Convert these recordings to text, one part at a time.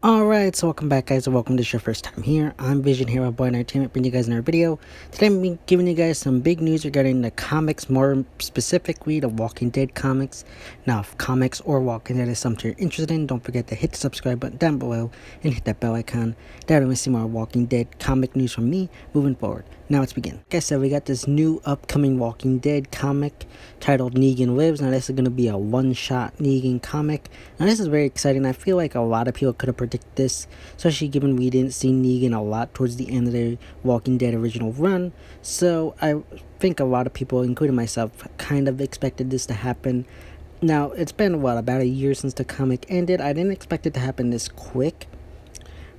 Alright, so welcome back guys, and welcome to your first time here. I'm Vision Hero Boy Entertainment, bringing you guys another video. Today I'm giving you guys some big news regarding the comics, more specifically the Walking Dead comics. Now, if comics or Walking Dead is something you're interested in, don't forget to hit the subscribe button down below and hit that bell icon. That way you see more Walking Dead comic news from me moving forward. Now let's begin. Like I said, we got this new upcoming Walking Dead comic titled Negan Lives. Now this is going to be a one-shot Negan comic. Now this is very exciting. I feel like a lot of people could have predicted this, especially given we didn't see Negan a lot towards the end of the Walking Dead original run. So I think a lot of people, including myself, kind of expected this to happen. Now, it's been, about a year since the comic ended. I didn't expect it to happen this quick.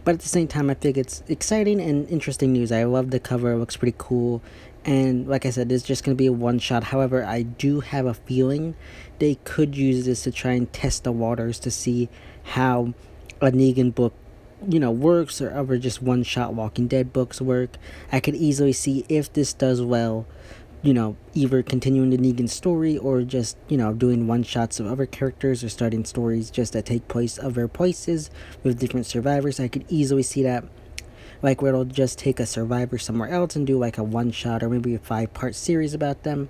But at the same time, I think it's exciting and interesting news. I love the cover. It looks pretty cool. And like I said, it's just going to be a one-shot. However, I do have a feeling they could use this to try and test the waters to see how a Negan book, works, or other just one-shot Walking Dead books work. I could easily see if this does well, either continuing the Negan story or just, doing one-shots of other characters or starting stories just that take place other places with different survivors. I could easily see that, like where it'll just take a survivor somewhere else and do like a one-shot or maybe a 5-part series about them.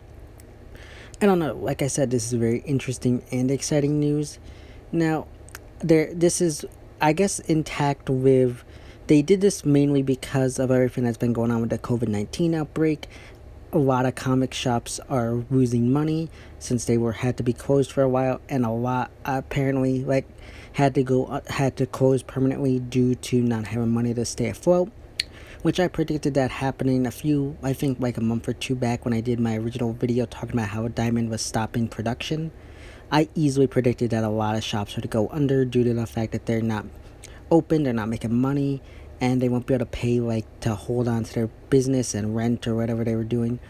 I don't know. Like I said, this is very interesting and exciting news. Now, this is, I guess, intact with... They did this mainly because of everything that's been going on with the COVID-19 outbreak. A lot of comic shops are losing money since they had to be closed for a while, and a lot apparently had to close permanently due to not having money to stay afloat, which I predicted that happening I think like a month or two back when I did my original video talking about how Diamond was stopping production. I easily predicted that a lot of shops would go under due to the fact that they're not open, they're not making money, and they won't be able to pay to hold on to their business and rent or whatever they were doing.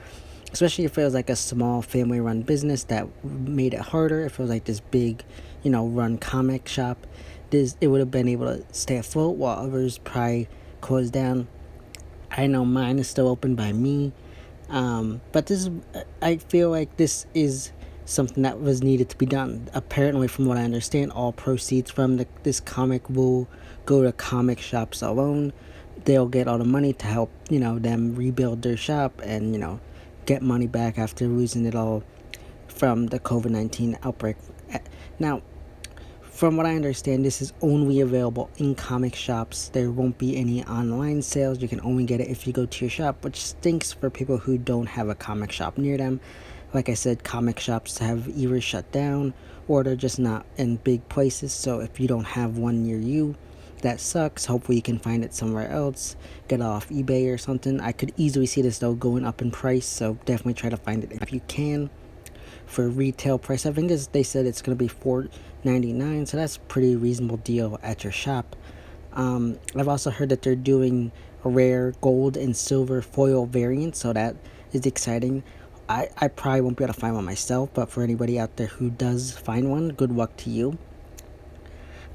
Especially if it was like a small family run business that made it harder. If it was like this big, run comic shop, it would have been able to stay afloat while others probably closed down. I know mine is still open by me. But I feel like this is something that was needed to be done. Apparently, from what I understand, all proceeds from this comic will go to comic shops alone. They'll get all the money to help, them rebuild their shop and, get money back after losing it all from the COVID-19 outbreak. Now, from what I understand, this is only available in comic shops. There won't be any online sales. You can only get it if you go to your shop, which stinks for people who don't have a comic shop near them. Like I said, comic shops have either shut down or they're just not in big places. So if you don't have one near you, that sucks. Hopefully you can find it somewhere else, get it off eBay or something. I could easily see this though going up in price, so definitely try to find it if you can. For retail price, I think they said it's going to be $4.99, so that's a pretty reasonable deal at your shop. I've also heard that they're doing a rare gold and silver foil variant, so that is exciting. I probably won't be able to find one myself, but for anybody out there who does find one, good luck to you.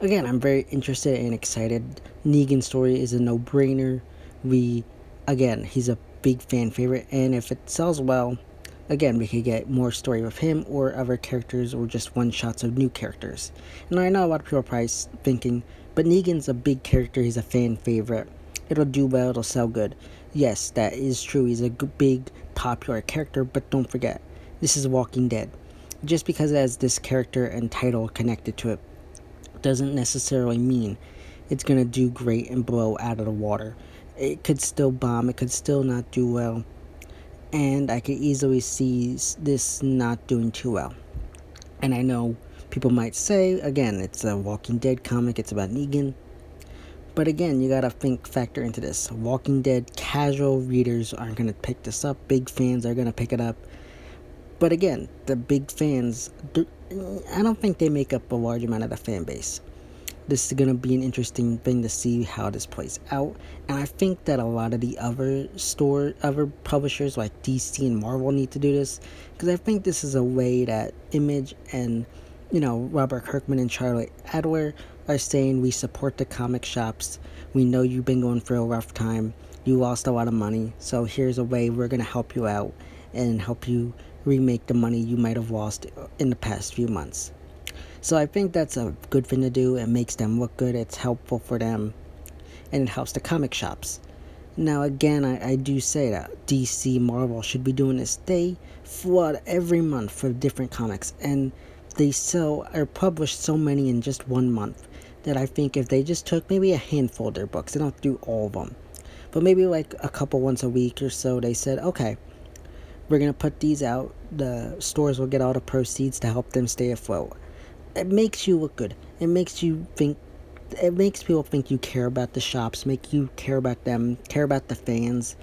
Again, I'm very interested and excited. Negan's story is a no-brainer. He's a big fan favorite, and if it sells well, again, we could get more story with him or other characters or just one-shots of new characters. And I know a lot of people are probably thinking, but Negan's a big character, he's a fan favorite. It'll do well, it'll sell good. Yes, that is true. He's a big, popular character, but don't forget, this is Walking Dead. Just because it has this character and title connected to it doesn't necessarily mean it's going to do great and blow out of the water. It could still bomb, it could still not do well, and I could easily see this not doing too well. And I know people might say, again, it's a Walking Dead comic, it's about Negan. But again, you gotta factor into this. Walking Dead casual readers aren't gonna pick this up. Big fans are gonna pick it up. But again, the big fans, I don't think they make up a large amount of the fan base. This is gonna be an interesting thing to see how this plays out. And I think that a lot of the other publishers like DC and Marvel need to do this, because I think this is a way that Image and Robert Kirkman and Charlie Adler are saying, we support the comic shops. We know you've been going through a rough time. You lost a lot of money. So here's a way we're going to help you out and help you remake the money you might have lost in the past few months. So I think that's a good thing to do. It makes them look good, it's helpful for them, and it helps the comic shops. Now again, I do say that DC, Marvel should be doing this. They flood every month for different comics, and they sell or publish so many in just 1 month that I think if they just took maybe a handful of their books, they don't have to do all of them, but maybe like a couple once a week or so, they said, okay, we're going to put these out. The stores will get all the proceeds to help them stay afloat. It makes you look good. It makes people think you care about the shops, make you care about them, care about the fans.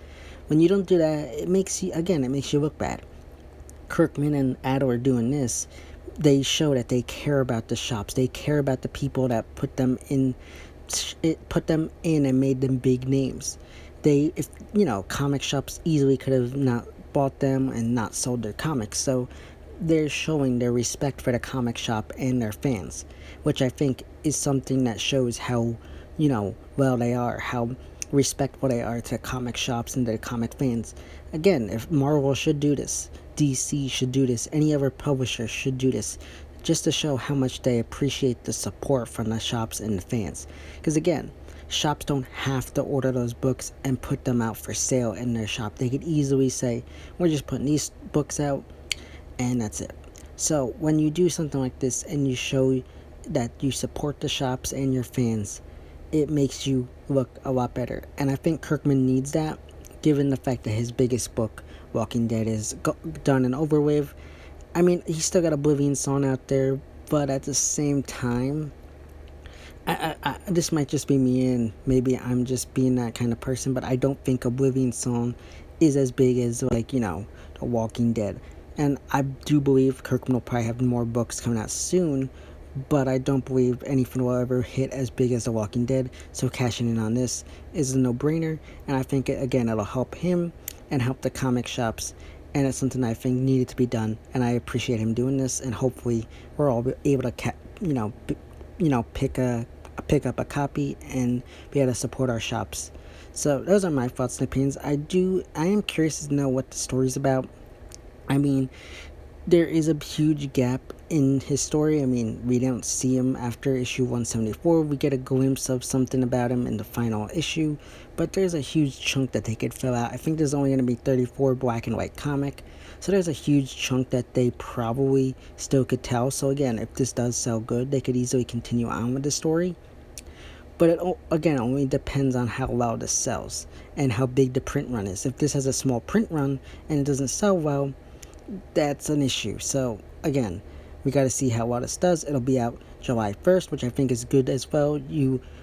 When you don't do that, it makes you look bad. Kirkman and Adler doing this, they show that they care about the shops. They care about the people that put them in and made them big names. If comic shops easily could have not bought them and not sold their comics. So they're showing their respect for the comic shop and their fans, which I think is something that shows how, well they are, how respectful they are to comic shops and to the comic fans. Again, if Marvel should do this, DC should do this, any other publisher should do this, just to show how much they appreciate the support from the shops and the fans. Because again, shops don't have to order those books and put them out for sale in their shop. They could easily say, we're just putting these books out, and that's it. So when you do something like this and you show that you support the shops and your fans, it makes you look a lot better. And I think Kirkman needs that, given the fact that his biggest book, Walking Dead, is done and over with. I mean, he's still got Oblivion Song out there, but at the same time, this might just be me, and maybe I'm just being that kind of person, but I don't think Oblivion Song is as big as, The Walking Dead. And I do believe Kirkman will probably have more books coming out soon, but I don't believe anything will ever hit as big as The Walking Dead, so cashing in on this is a no-brainer, and I think, it'll help him and help the comic shops, and it's something I think needed to be done, and I appreciate him doing this, and hopefully we're all able to, pick up a copy and be able to support our shops. So those are my thoughts and opinions. I am curious to know what the story's about. I mean, there is a huge gap in his story. I mean, we don't see him after issue 174. We get a glimpse of something about him in the final issue, but there's a huge chunk that they could fill out. I think there's only going to be 34 black and white comic, so there's a huge chunk that they probably still could tell. So again, if this does sell good, they could easily continue on with the story. But it only depends on how well this sells and how big the print run is. If this has a small print run and it doesn't sell well, that's an issue. So again, we got to see how well this does. It'll be out July 1st, which I think is good as well.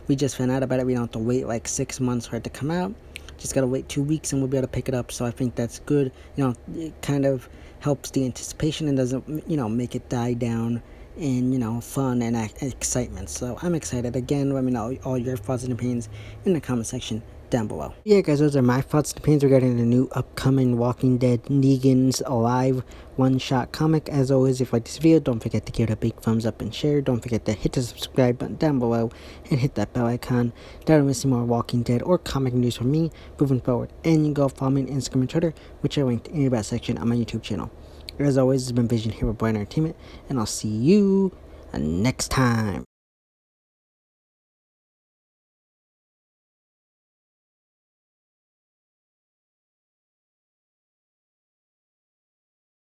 We just found out about it. We don't have to wait like 6 months for it to come out. Just got to wait 2 weeks and we'll be able to pick it up. So I think that's good. It kind of helps the anticipation and doesn't, make it die down in, fun and excitement. So I'm excited. Again, let me know all your thoughts and opinions in the comment section down below. Yeah, guys, those are my thoughts and opinions regarding the new upcoming Walking Dead Negan's Alive one-shot comic. As always, if you like this video, don't forget to give it a big thumbs up and share. Don't forget to hit the subscribe button down below and hit that bell icon. Don't miss more Walking Dead or comic news from me moving forward. And you can go follow me on Instagram and Twitter, which are linked in the about section on my YouTube channel. As always, it's been Vision here with Boy Entertainment, and I'll see you next time.